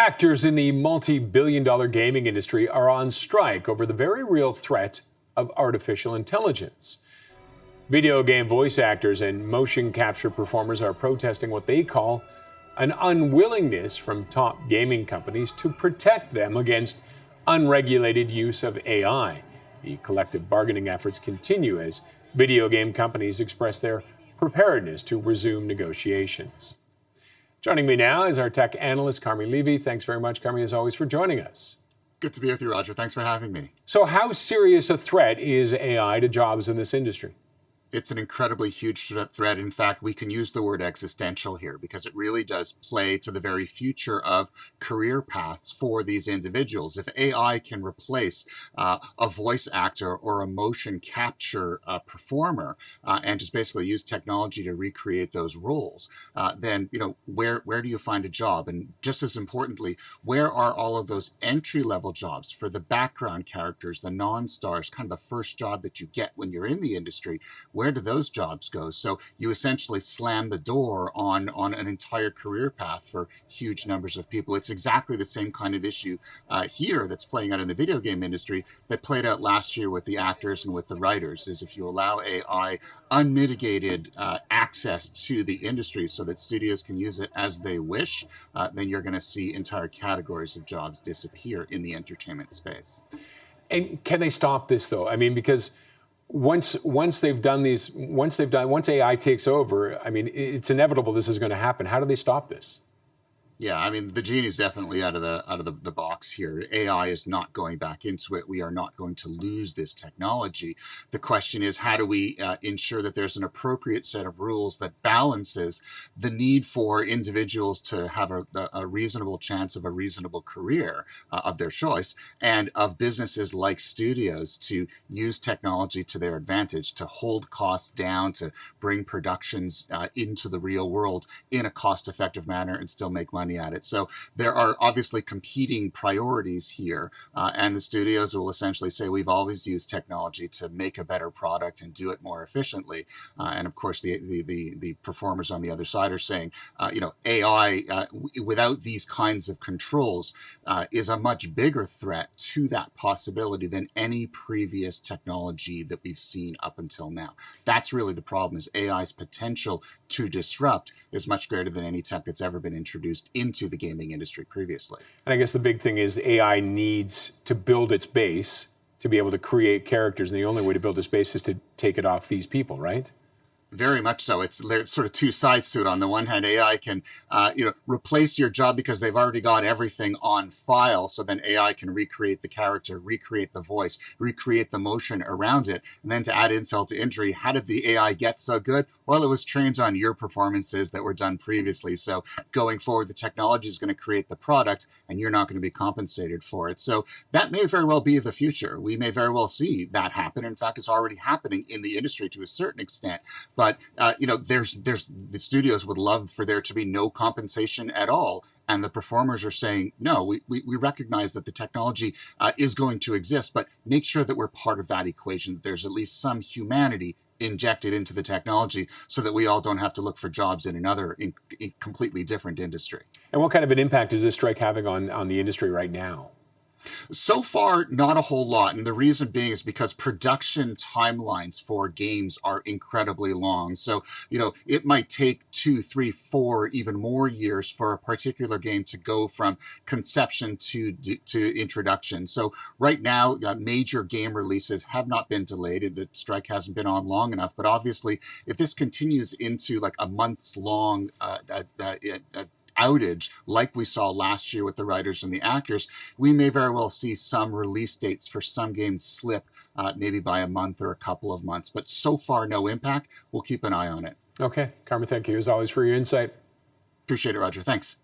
Actors in the multi-billion-dollar gaming industry are on strike over the very real threat of artificial intelligence. Video game voice actors and motion capture performers are protesting what they call an unwillingness from top gaming companies to protect them against unregulated use of AI. The collective bargaining efforts continue as video game companies express their preparedness to resume negotiations. Joining me now is our tech analyst, Carmi Levy. Thanks very much, Carmi, as always, for joining us. Good to be with you, Roger. Thanks for having me. So how serious a threat is AI to jobs in this industry? It's an incredibly huge threat. In fact, we can use the word existential here because it really does play to the very future of career paths for these individuals. If AI can replace a voice actor or a motion capture performer and just basically use technology to recreate those roles, then where do you find a job? And just as importantly, where are all of those entry-level jobs for the background characters, the non-stars, kind of the first job that you get when you're in the industry? Where do those jobs go? So you essentially slam the door on an entire career path for huge numbers of people. It's exactly the same kind of issue here that's playing out in the video game industry that played out last year with the actors and with the writers, is if you allow AI unmitigated access to the industry so that studios can use it as they wish, then you're going to see entire categories of jobs disappear in the entertainment space. And can they stop this, though? I mean, because once AI takes over, I mean, it's inevitable this is going to happen. How do they stop this? Yeah, I mean, the genie's definitely out of the box here. AI is not going back into it. We are not going to lose this technology. The question is, how do we ensure that there's an appropriate set of rules that balances the need for individuals to have a reasonable chance of a reasonable career of their choice, and of businesses like studios to use technology to their advantage, to hold costs down, to bring productions into the real world in a cost-effective manner and still make money at it. So there are obviously competing priorities here, and the studios will essentially say, we've always used technology to make a better product and do it more efficiently. And of course, the performers on the other side are saying, AI without these kinds of controls is a much bigger threat to that possibility than any previous technology that we've seen up until now. That's really the problem, is AI's potential to disrupt is much greater than any tech that's ever been introduced into the gaming industry previously. And I guess the big thing is AI needs to build its base to be able to create characters. And the only way to build its base is to take it off these people, right? Very much so. There's sort of two sides to it. On the one hand, AI can, replace your job because they've already got everything on file. So then AI can recreate the character, recreate the voice, recreate the motion around it. And then to add insult to injury, how did the AI get so good? Well, it was trained on your performances that were done previously. So going forward, the technology is going to create the product and you're not going to be compensated for it. So that may very well be the future. We may very well see that happen. In fact, it's already happening in the industry to a certain extent. But there's the studios would love for there to be no compensation at all, and the performers are saying, no, we recognize that the technology is going to exist, but make sure that we're part of that equation. That there's at least some humanity injected into the technology, so that we all don't have to look for jobs in another completely different industry. And what kind of an impact is this strike having on the industry right now? So far, not a whole lot. And the reason being is because production timelines for games are incredibly long. So, it might take 2, 3, 4, even more years for a particular game to go from conception to introduction. So right now, major game releases have not been delayed. The strike hasn't been on long enough. But obviously, if this continues into like a months long outage like we saw last year with the writers and the actors, we may very well see some release dates for some games slip maybe by a month or a couple of months. But so far, no impact. We'll keep an eye on it. Okay. Carmi, thank you as always for your insight. Appreciate it, Roger. Thanks.